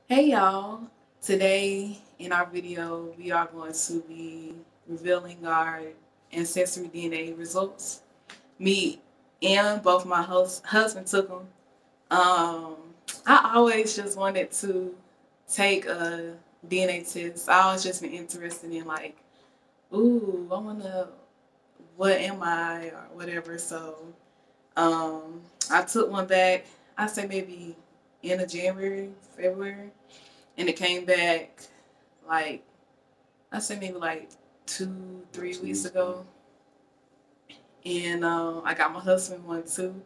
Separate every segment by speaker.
Speaker 1: Hey y'all, today in our video we are going to be revealing our ancestry DNA results. Me and both my husband took them. I always just wanted to take a DNA test. I always just been interested in like, ooh, I wanna, what am I or whatever. So I took one back, I say maybe end of January, February, and it came back like I say maybe like 3 weeks ago, and I got my husband one too,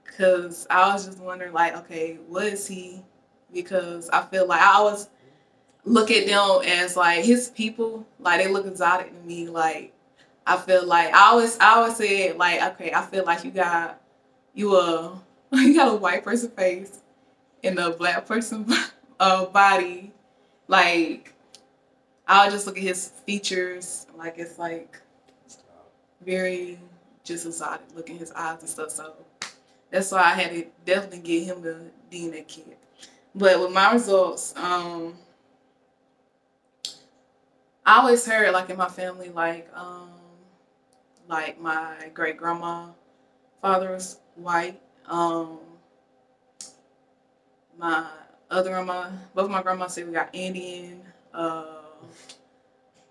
Speaker 1: because I was just wondering like, okay, what is he? Because I feel like I always look at them as like his people, like they look exotic to me. Like I feel like I always say like, okay, I feel like you a you got a white person face and a black person body. Like I'll just look at his features, like it's like very just exotic, looking his eyes and stuff. So that's why I had to definitely get him the DNA kit. But with my results, I always heard like in my family, like my great grandma father was white. My other grandma, both my grandmas say we got Indian.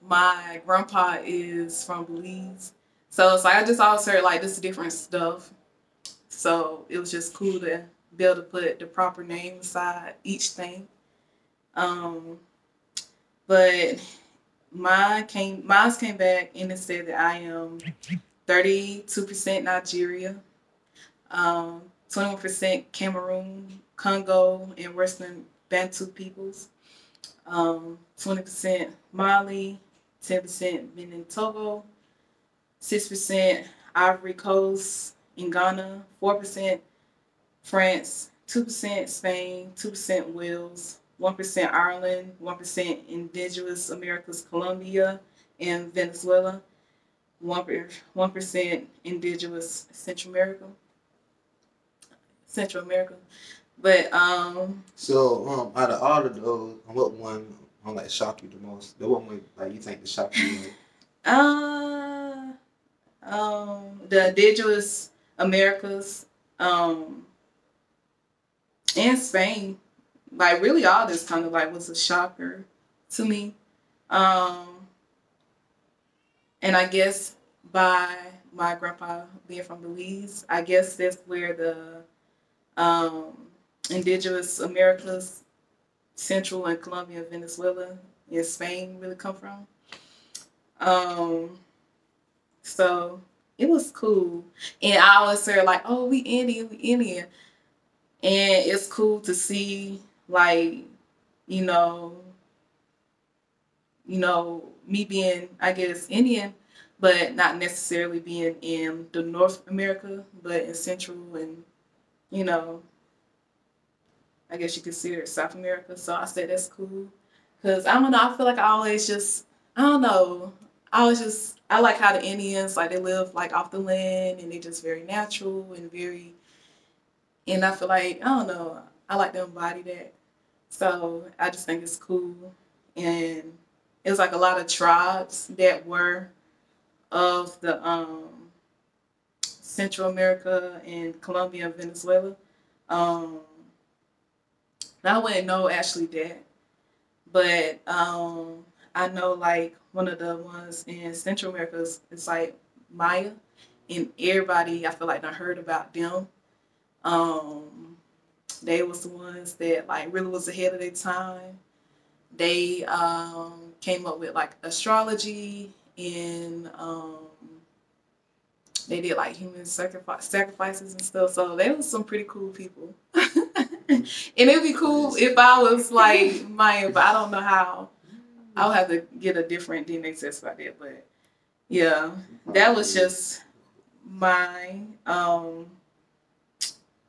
Speaker 1: My grandpa is from Belize. So it's like I just always heard like this different stuff. So it was just cool to be able to put the proper name beside each thing. Um, but mine came back and it said that I am 32% Nigeria, 21% Cameroon, Congo, and Western Bantu peoples, 20% Mali, 10% Benin Togo, 6% Ivory Coast in Ghana, 4% France, 2% Spain, 2% Wales, 1% Ireland, 1% Indigenous Americas Colombia and Venezuela, 1% Indigenous Central America. But
Speaker 2: So, out of all of those, what one like shocked you the most? The one like you think the shocked you like?
Speaker 1: uh the Indigenous Americas, and Spain, like really all this kind of like was a shocker to me. Um, and I guess by my grandpa being from Belize, I guess that's where the um, Indigenous Americas, Central and Colombia, Venezuela, and Spain really come from. Um, so it was cool, and I always say like, "Oh, we Indian, we Indian," and it's cool to see like you know me being, I guess, Indian, but not necessarily being in the North America, but in Central and, you know, I guess you consider it South America. So I said that's cool. Because I don't know, I feel like I always just, I don't know, I like how the Indians, like they live like off the land and they just very natural and very, and I feel like, I don't know, I like to embody that. So I just think it's cool. And it was like a lot of tribes that were of the Central America and Colombia and Venezuela. Um, I wouldn't know actually that, but I know like one of the ones in Central America is like Maya, and everybody I feel like I heard about them. Um, they was the ones that like really was ahead of their time. They came up with like astrology and they did like human sacrifices and stuff. So they was some pretty cool people. And it'd be cool if I was like Maya, but I don't know how. I'll have to get a different DNA test about that. But yeah, that was just my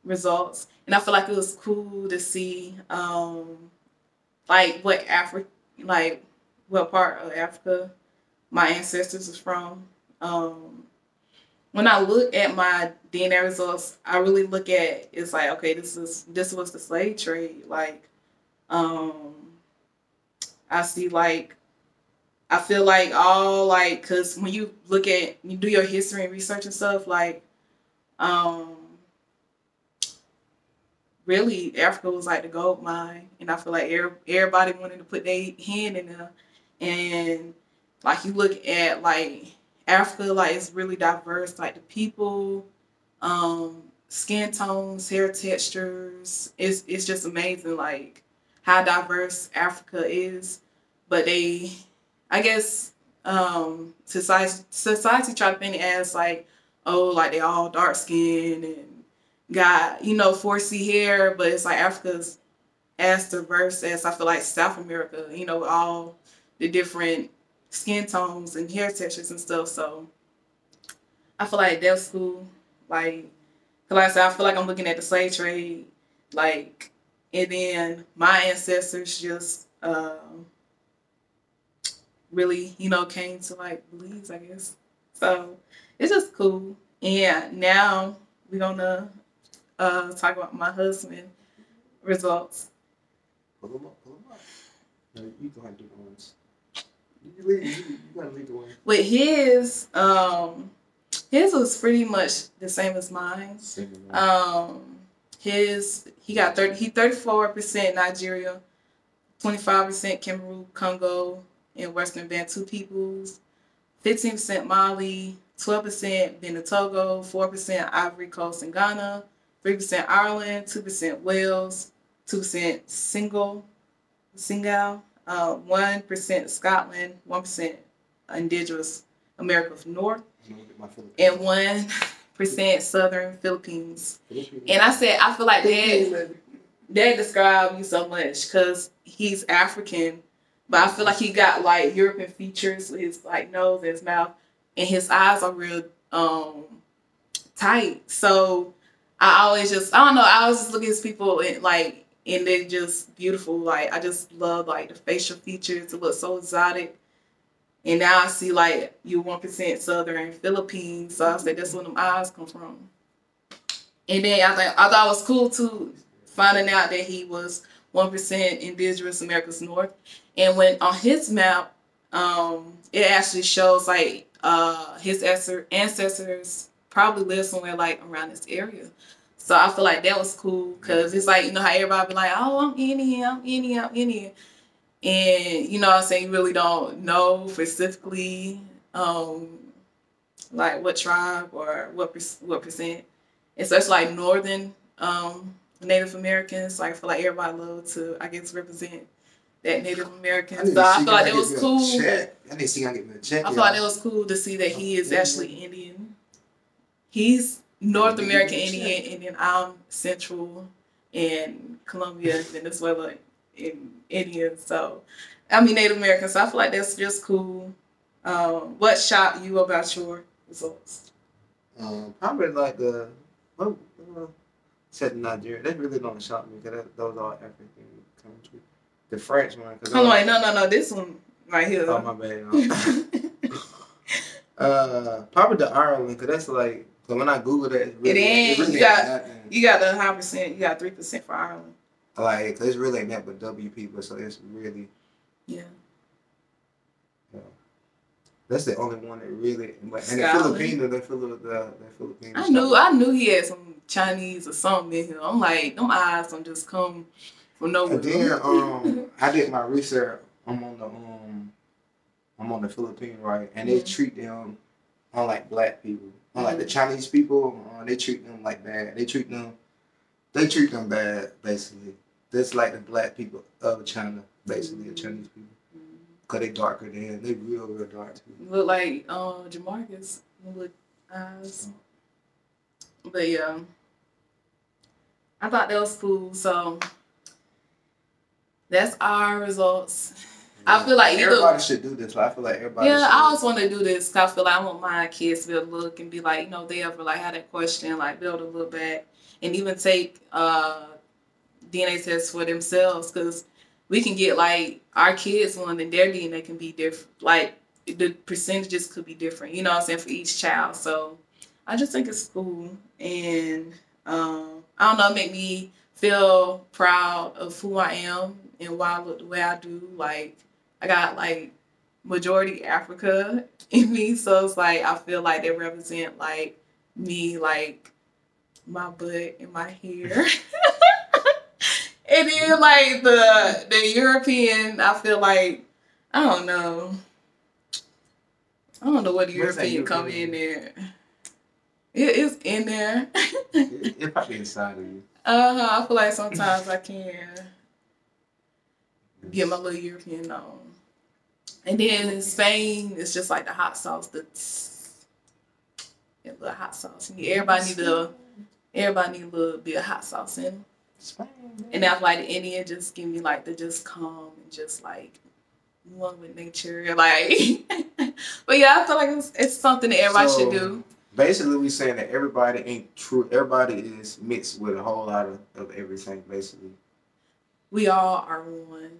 Speaker 1: results. And I feel like it was cool to see like like what part of Africa my ancestors is from. When I look at my DNA results, I really look at it's like, okay, this was the slave trade. Like Um, I see like I feel like all like because when you look at you do your history and research and stuff like um really Africa was like the gold mine, and I feel like everybody wanted to put their hand in there, and like you look at like Africa, like it's really diverse, like the people, skin tones, hair textures. It's just amazing, like how diverse Africa is. But they, I guess, society try to paint it as like, oh, like they all dark skinned and got 4C hair, but it's like Africa's as diverse as I feel like South America. All the different skin tones and hair textures and stuff. So I feel like that's cool. Like, 'cause like I said, I feel like I'm looking at the slave trade, like, and then my ancestors just really, came to like beliefs, I guess. So it's just cool. And now we're gonna talk about my husband results.
Speaker 2: Pull them up, pull them up. No, you go ahead and do the ones. You gotta lead the one.
Speaker 1: With his was pretty much the same as mine. He got 34% Nigeria, 25% Cameroon, Congo, and Western Bantu peoples, 15% Mali, 12% Benin Togo, 4% Ivory Coast and Ghana, 3% Ireland, 2% Wales, 2% Senegal, 1% Scotland, 1% Indigenous America North, and 1% Southern Philippines. And I feel like that describes you so much because he's African, but I feel like he got like European features with his like nose and his mouth, and his eyes are real tight. So I always just I always just look at these people and they're just beautiful. Like I just love like the facial features. It looks so exotic. And now I see like you 1% Southern Philippines, so I said that's where them eyes come from. And then I thought it was cool too, finding out that he was 1% Indigenous America's North. And when on his map, it actually shows like his ancestors probably live somewhere like around this area. So I feel like that was cool because it's like how everybody be like, oh, I'm Indian. And what I'm saying, you really don't know specifically like what tribe or what percent. Especially like northern Native Americans. Like I feel like everybody loves to, I guess, represent that Native American. So I feel like it was cool.
Speaker 2: I need to see I get me a check.
Speaker 1: I feel like it was cool to see that he is actually Indian. He's North American Indian, and then I'm Central and Colombia, Venezuela, and Indian. So I mean Native American. So I feel like that's just cool. What shocked you about your results?
Speaker 2: Probably like the said Nigeria. That really don't shock me because those are African countries. The French one.
Speaker 1: Hold on, no, this one right here.
Speaker 2: Oh my bad. Probably the Ireland because that's like. So when I Googled it, it really
Speaker 1: you got the high percent. You got 3% for Ireland.
Speaker 2: Like it's really not but W people, so it's really
Speaker 1: yeah.
Speaker 2: That's the only one that really. And the Filipino, the Filipino.
Speaker 1: I knew he had some Chinese or something in him. I'm like, them eyes don't just come from nowhere.
Speaker 2: And then I did my research. I'm on the Philippines, right? And they treat them unlike black people. Unlike the Chinese people, they treat them like bad. They treat them bad, basically. That's like the black people of China, basically, the Chinese people. Because they darker than, they real dark too.
Speaker 1: Look like Jamarcus with eyes. But yeah, I thought that was cool. So that's our results. I feel like
Speaker 2: everybody should do this. I feel like everybody.
Speaker 1: Yeah, I always want to do this because I feel like I want my kids to be able to look and be like, they ever like had that question, like be able to look back and even take DNA tests for themselves because we can get like our kids one and their DNA can be different. Like the percentages could be different. You know what I'm saying, for each child. So I just think it's cool, and I don't know, it make me feel proud of who I am and why I look the way I do. Like, I got like majority Africa in me, so it's like I feel like they represent like me, like my butt and my hair. And then like the European, I feel like I don't know what the European come in there. It's in there.
Speaker 2: It probably inside of you.
Speaker 1: I feel like sometimes I can get my little European on. And then in Spain, it's just like the hot sauce, the little hot sauce. Everybody need a little bit of hot sauce in them.
Speaker 2: Spain,
Speaker 1: and that's like the Indian just give me like the just calm and just like one with nature, like. But yeah, I feel like it's something that everybody should do.
Speaker 2: Basically, we saying that everybody ain't true. Everybody is mixed with a whole lot of everything. Basically,
Speaker 1: we all are one.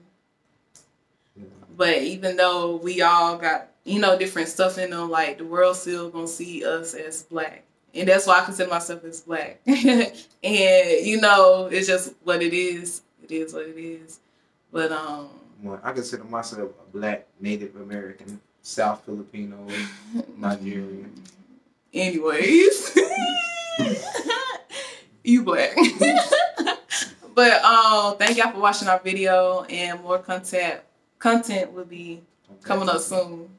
Speaker 1: Yeah. But even though we all got different stuff in them, like the world still gonna see us as black. And that's why I consider myself as black. And, it's just what it is. It is what it is. But,
Speaker 2: well, I consider myself a black Native American, South Filipino, Nigerian.
Speaker 1: Anyways. You black. But, thank y'all for watching our video. And more content will be coming up soon.